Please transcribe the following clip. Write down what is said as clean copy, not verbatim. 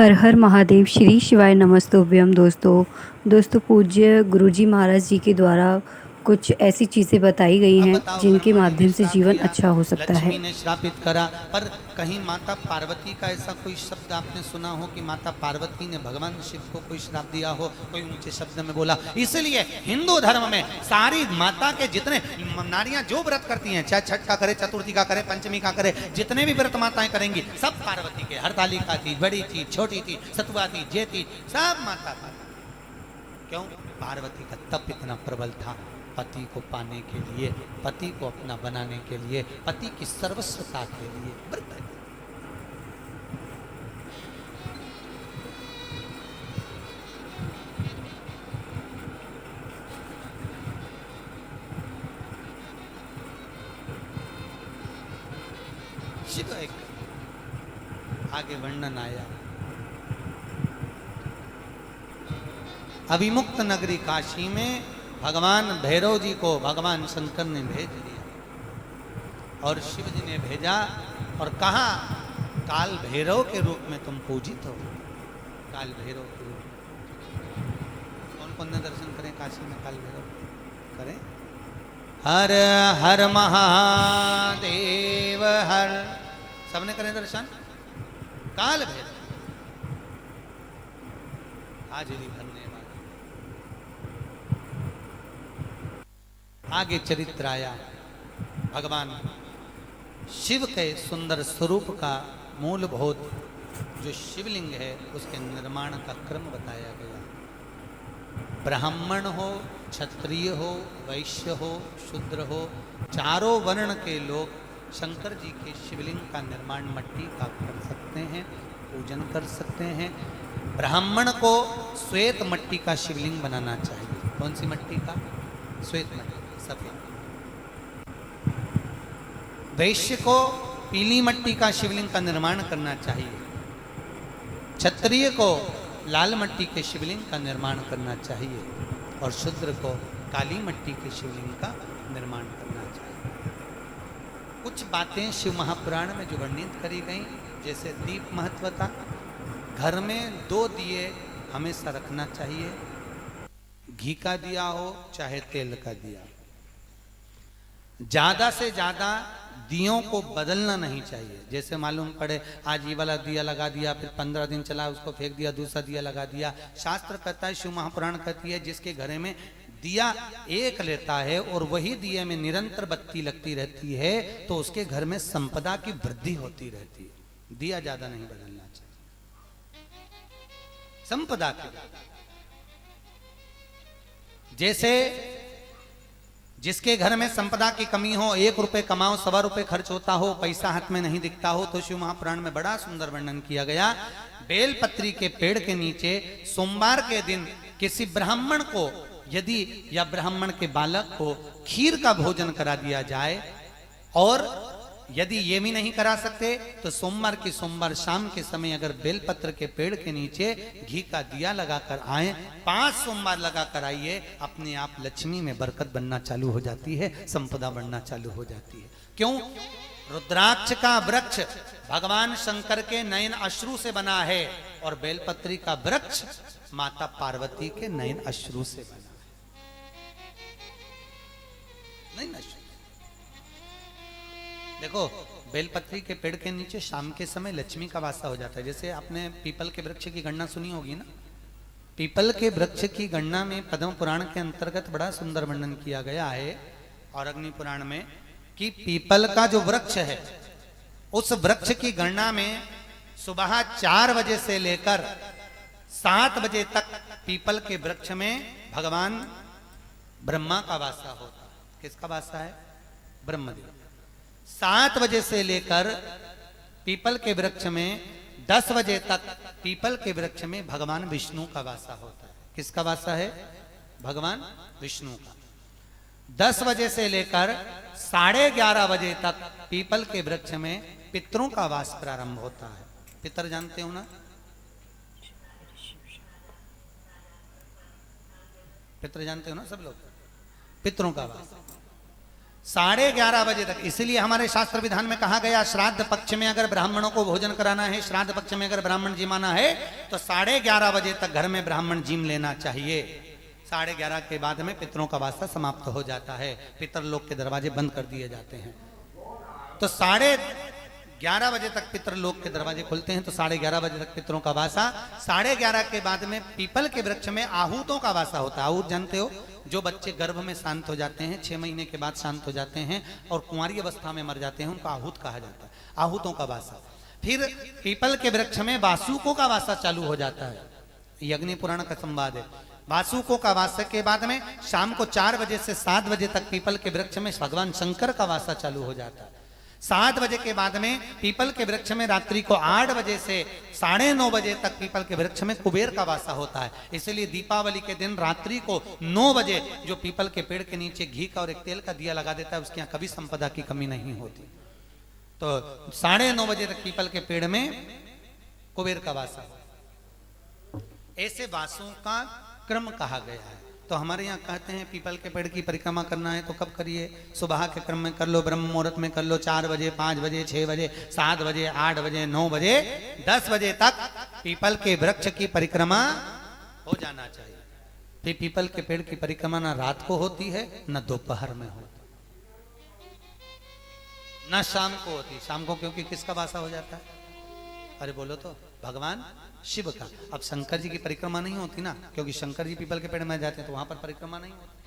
हर हर महादेव। श्री शिवाय नमस्तुभ्यम। दोस्तों पूज्य गुरुजी महाराज जी के द्वारा कुछ ऐसी चीज़ें बताई गई अब हैं बताओ, जिनके ब्रह्मा जी ने माध्यम से श्राप जीवन दिया, अच्छा हो सकता लक्ष्मी है। ने श्रापित करा, पर कहीं माता पार्वती का ऐसा कोई शब्द आपने सुना हो कि माता पार्वती ने भगवान शिव को कोई श्राप दिया हो, कोई ऊंचे शब्द में बोला? इसलिए हिंदू धर्म में सारी माता के जितने नारियां जो व्रत करती हैं, चाहे छठ का करे, चतुर्थी का करे, पंचमी का करे, जितने भी व्रत माताएं करेंगी सब पार्वती के। हरतालिका थी, बड़ी थी, छोटी थी, सतुआ थी, जे थी, सब माता पार्वती। क्यों? पार्वती का तप इतना प्रबल था, पति को पाने के लिए, पति को अपना बनाने के लिए, पति की सर्वस्वता के लिए व्रत है। शिव एक आगे वर्णन आया। अभिमुक्त नगरी काशी में भगवान भैरव जी को भगवान शंकर ने भेज दिया और शिव जी ने भेजा और कहा, काल भैरव के रूप में तुम पूजित हो। काल भैरव के रूप में कौन कौन ने दर्शन करें काशी में? काल भैरव करें। हर हर महादेव हर, सबने करें दर्शन। काल भैरव हाजिरी भरने वाले। आगे चरित्र आया, भगवान शिव के सुंदर स्वरूप का मूलभूत जो शिवलिंग है उसके निर्माण का क्रम बताया गया। ब्राह्मण हो, क्षत्रिय हो, वैश्य हो, शूद्र हो, चारों वर्ण के लोग शंकर जी के शिवलिंग का निर्माण मट्टी का कर सकते हैं, पूजन कर सकते हैं। ब्राह्मण को श्वेत मट्टी का शिवलिंग बनाना चाहिए। कौन सी मट्टी का? श्वेत मट्टी, सफेद। वैश्य को पीली मट्टी का शिवलिंग का निर्माण करना चाहिए। क्षत्रिय को लाल मट्टी के शिवलिंग का निर्माण करना चाहिए और शूद्र को काली मट्टी के शिवलिंग का निर्माण करना चाहिए। कुछ बातें शिव महापुराण में जो वर्णित करी गई, जैसे दीप महत्वता, घर में 2 दिए हमेशा रखना चाहिए, घी का दिया हो चाहे तेल का दिया। ज्यादा से ज्यादा दियों को बदलना नहीं चाहिए। जैसे मालूम पड़े आज ये वाला दिया लगा दिया, फिर 15 दिन चला उसको फेंक दिया, दूसरा दिया लगा दिया। शास्त्र कहता है, शिव महापुराण कहती है, जिसके घर में दिया एक लेता है और वही दिए में निरंतर बत्ती लगती रहती है तो उसके घर में संपदा की वृद्धि होती रहती है। दिया ज्यादा नहीं बदलना चाहिए। संपदा की, जैसे जिसके घर में संपदा की कमी हो, 1 रुपए कमाओ 1.25 रुपए खर्च होता हो, पैसा हाथ में नहीं दिखता हो, तो शिव महापुराण में बड़ा सुंदर वर्णन किया गया। बेलपत्री के पेड़ के नीचे सोमवार के दिन किसी ब्राह्मण को यदि या ब्राह्मण के बालक को खीर का भोजन करा दिया जाए, और यदि ये भी नहीं करा सकते तो सोमवार की सोमवार शाम के समय अगर बेलपत्र के पेड़ के नीचे घी का दिया लगाकर आए, 5 सोमवार लगाकर आइए, अपने आप लक्ष्मी में बरकत बनना चालू हो जाती है, संपदा बढ़ना चालू हो जाती है। क्यों? रुद्राक्ष का वृक्ष भगवान शंकर के नयन अश्रु से बना है और बेलपत्री का वृक्ष माता पार्वती के नयन अश्रु से बना है। नयन अश्रु। देखो, बेलपत्री के पेड़ के नीचे शाम के समय लक्ष्मी का वासा हो जाता है। जैसे आपने पीपल के वृक्ष की गणना सुनी होगी ना, पीपल के वृक्ष की गणना में पद्म पुराण के अंतर्गत बड़ा सुंदर वर्णन किया गया है और अग्नि पुराण में, कि पीपल का जो वृक्ष है उस वृक्ष की गणना में सुबह 4 बजे से लेकर 7 बजे तक पीपल के वृक्ष में भगवान ब्रह्मा का वासा होता है। किसका वासा है? ब्रह्मदेव। 7 बजे से लेकर पीपल के वृक्ष में 10 बजे तक पीपल के वृक्ष में भगवान विष्णु का वासा होता है। किसका वासा है? भगवान विष्णु का। 10 बजे से लेकर 11:30 बजे तक पीपल के वृक्ष में पितरों का वास प्रारंभ होता है। पितर जानते हो ना? पितर जानते हो ना सब लोग? पितरों का वास 11:30 बजे तक। इसलिए हमारे शास्त्र विधान में कहा गया, श्राद्ध पक्ष में अगर ब्राह्मणों को भोजन कराना है, श्राद्ध पक्ष में अगर ब्राह्मण जिमाना है, तो 11:30 बजे तक घर में ब्राह्मण जिम लेना चाहिए। 11:30 के बाद में पितरों का वास्ता समाप्त हो जाता है, पितरलोक के दरवाजे बंद कर दिए जाते हैं। तो 11:30 बजे तक पितरलोक के दरवाजे खुलते हैं, तो 11:30 बजे तक पितरों का वासा। 11:30 के बाद में पीपल के वृक्ष में आहूतों का वासा होता है। आहूत जानते हो, जो बच्चे गर्भ में शांत हो जाते हैं, 6 महीने के बाद शांत हो जाते हैं और कुंवारी अवस्था में मर जाते हैं, उनको आहूत कहा जाता है, आहूतों का वासा। फिर पीपल के वृक्ष में वासुकों का वासा चालू हो जाता है। ये अग्नि पुराण का संवाद है। वासुकों का वासा के बाद में शाम को 4 बजे से 7 बजे तक पीपल के वृक्ष में भगवान शंकर का वासा चालू हो जाता है। 7 बजे के बाद में पीपल के वृक्ष में रात्रि को 8 बजे से 9:30 बजे तक पीपल के वृक्ष में कुबेर का वासा होता है। इसलिए दीपावली के दिन रात्रि को 9 बजे जो पीपल के पेड़ के नीचे घी का और एक तेल का दिया लगा देता है, उसके यहाँ कभी संपदा की कमी नहीं होती। तो 9:30 बजे तक पीपल के पेड़ में कुबेर का वासा। ऐसे वासों का क्रम कहा गया है। तो हमारे यहाँ कहते हैं पीपल के पेड़ की परिक्रमा करना है तो कब करिए? सुबह के क्रम में कर लो, ब्रह्म मुहूर्त में कर लो, 4 बजे, 5 बजे, 6 बजे, 7 बजे, 8 बजे, 9 बजे, 10 बजे तक पीपल के वृक्ष की परिक्रमा हो जाना चाहिए। फिर पीपल के पेड़ की परिक्रमा ना रात को होती है, न दोपहर में होती, न शाम को होती। शाम को क्योंकि किसका वासा हो जाता है? अरे बोलो तो, भगवान शिव का। अब शंकर जी की परिक्रमा नहीं होती ना, क्योंकि शंकर जी पीपल के पेड़ में जाते हैं तो वहां पर परिक्रमा नहीं होती।